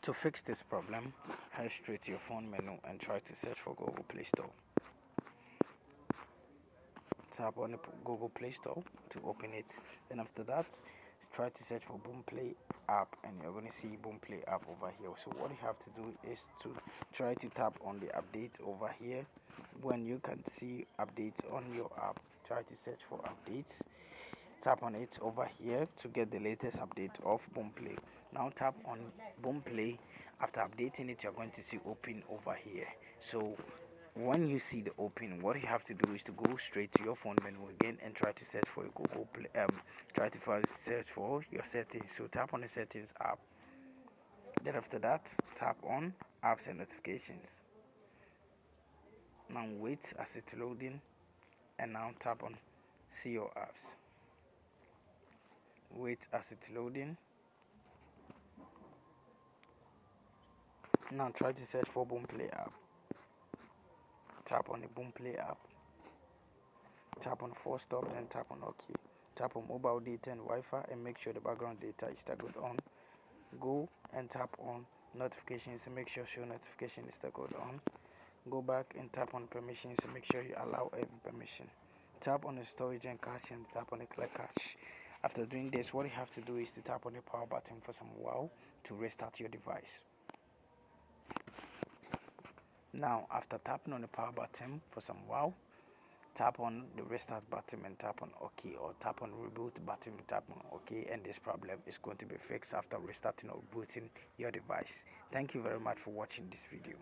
To fix this problem, head straight to your phone menu and try to search for Google Play Store. Tap on the Google Play Store to open it. Then after that, try to search for Boomplay app, and you're going to see Boomplay app over here. So what you have to do is to try to tap on the update over here. When you can see updates on your app, try to search for updates. Tap on it over here to get the latest update of Boomplay. Now tap on Boomplay. After updating it, you're going to see open over here. So when you see the open, what you have to do is to go straight to your phone menu again and try to search for your Google Play. Search for your settings. So tap on the settings app. Then after that, tap on apps and notifications. Now wait as it's loading, and now tap on see your apps. Wait as it's loading. Now try to search for Boomplay app. Tap on the Boomplay app. Tap on force stop and tap on OK. Tap on mobile data and Wi-Fi and make sure the background data is toggled on. Go and tap on notifications and make sure show notification is toggled on. Go back and tap on permissions and make sure you allow every permission. Tap on the storage and cache and tap on the clear cache. After doing this, what you have to do is to tap on the power button for some while to restart your device. Now, after tapping on the power button for some while, tap on the restart button and tap on OK, or tap on reboot button and tap on OK, and this problem is going to be fixed after restarting or rebooting your device. Thank you very much for watching this video.